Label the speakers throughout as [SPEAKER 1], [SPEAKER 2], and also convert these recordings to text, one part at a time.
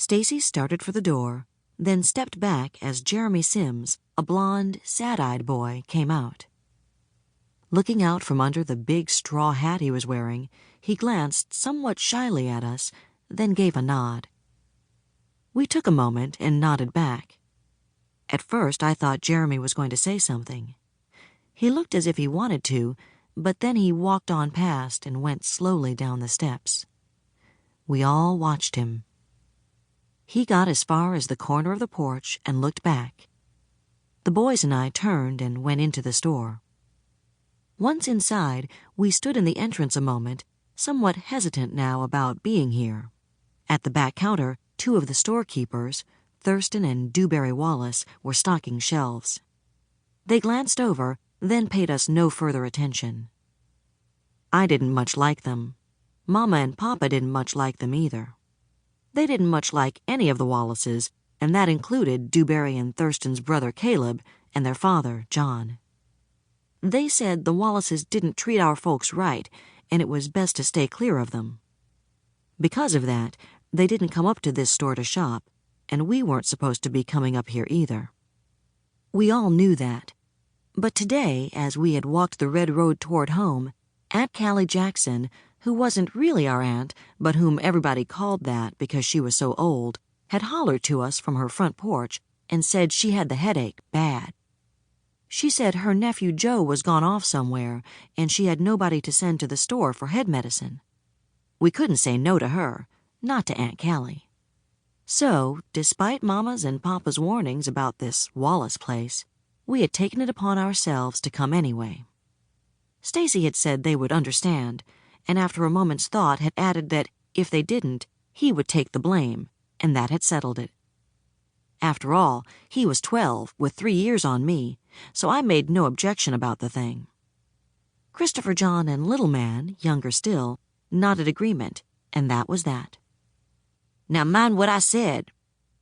[SPEAKER 1] Stacy started for the door, then stepped back as Jeremy Sims, a blond, sad-eyed boy, came out. Looking out from under the big straw hat he was wearing, he glanced somewhat shyly at us, then gave a nod. We took a moment and nodded back. At first, I thought Jeremy was going to say something. He looked as if he wanted to, but then he walked on past and went slowly down the steps. We all watched him. He got as far as the corner of the porch and looked back. The boys and I turned and went into the store. Once inside, we stood in the entrance a moment, somewhat hesitant now about being here. At the back counter, 2 of the storekeepers, Thurston and Newbery Wallace, were stocking shelves. They glanced over, then paid us no further attention. I didn't much like them. Mama and Papa didn't much like them either. They didn't much like any of the Wallaces, and that included Newbery and Thurston's brother Caleb and their father, John. They said the Wallaces didn't treat our folks right, and it was best to stay clear of them. Because of that, they didn't come up to this store to shop, and we weren't supposed to be coming up here either. We all knew that. But today, as we had walked the red road toward home, Aunt Callie Jackson, who wasn't really our aunt, but whom everybody called that because she was so old, had hollered to us from her front porch and said she had the headache bad. She said her nephew Joe was gone off somewhere, and she had nobody to send to the store for head medicine. We couldn't say no to her, not to Aunt Callie. So, despite Mama's and Papa's warnings about this Wallace place, we had taken it upon ourselves to come anyway. Stacy had said they would understand, and after a moment's thought had added that if they didn't, he would take the blame, and that had settled it. After all, he was 12, with 3 years on me, so I made no objection about the thing. Christopher John and Little Man, younger still, nodded agreement, and that was that. "Now mind what I said,"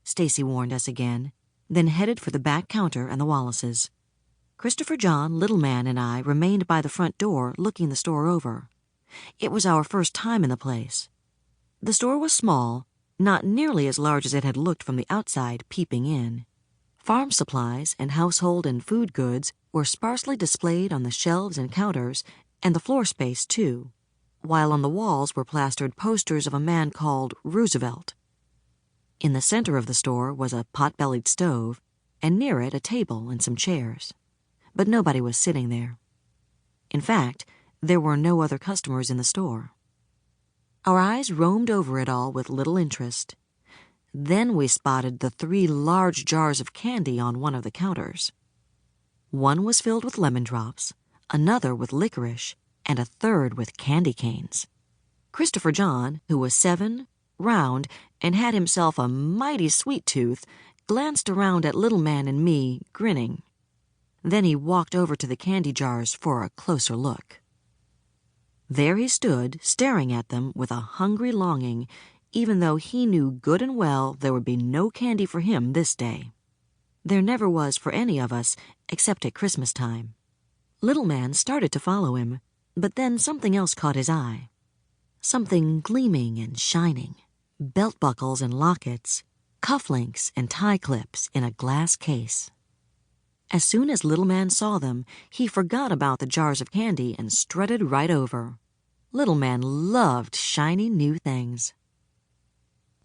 [SPEAKER 1] Stacy warned us again, then headed for the back counter and the Wallaces. Christopher John, Little Man, and I remained by the front door looking the store over. It was our first time in the place. The store was small, not nearly as large as it had looked from the outside peeping in. Farm supplies and household and food goods were sparsely displayed on the shelves and counters, and the floor space, too, while on the walls were plastered posters of a man called Roosevelt. In the center of the store was a pot-bellied stove, and near it a table and some chairs. But nobody was sitting there. In fact, there were no other customers in the store. Our eyes roamed over it all with little interest. Then we spotted the 3 large jars of candy on one of the counters. One was filled with lemon drops, another with licorice, and a third with candy canes. Christopher John, who was 7, round, and had himself a mighty sweet tooth, glanced around at Little Man and me, grinning. Then he walked over to the candy jars for a closer look. There he stood, staring at them with a hungry longing, even though he knew good and well there would be no candy for him this day. There never was for any of us, except at Christmas time. Little Man started to follow him, but then something else caught his eye. Something gleaming and shining. Belt buckles and lockets, cufflinks and tie clips in a glass case. As soon as Little Man saw them, he forgot about the jars of candy and strutted right over. Little Man loved shiny new things.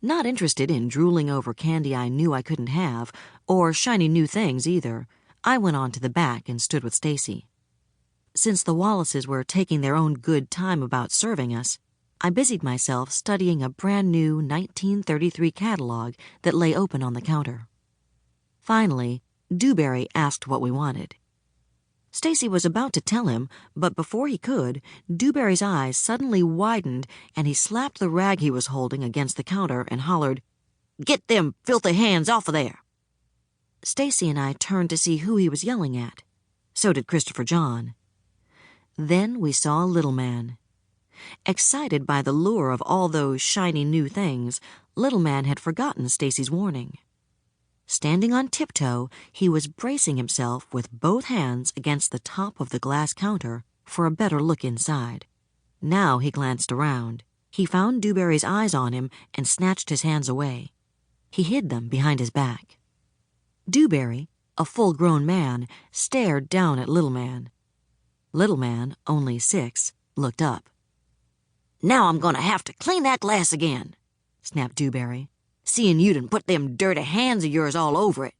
[SPEAKER 1] Not interested in drooling over candy I knew I couldn't have, or shiny new things either, I went on to the back and stood with Stacy. Since the Wallaces were taking their own good time about serving us, I busied myself studying a brand new 1933 catalog that lay open on the counter. Finally, Newbery asked what we wanted. Stacy was about to tell him, but before he could, Newbery's eyes suddenly widened and he slapped the rag he was holding against the counter and hollered, "Get them filthy hands off of there!" Stacy and I turned to see who he was yelling at. So did Christopher John. Then we saw Little Man. Excited by the lure of all those shiny new things, Little Man had forgotten Stacy's warning. Standing on tiptoe, he was bracing himself with both hands against the top of the glass counter for a better look inside. Now he glanced around. He found Newbery's eyes on him and snatched his hands away. He hid them behind his back. Newbery, a full-grown man, stared down at Little Man. Little Man, only 6, looked up. "Now I'm gonna have to clean that glass again," snapped Newbery, "seeing you done put them dirty hands of yours all over it."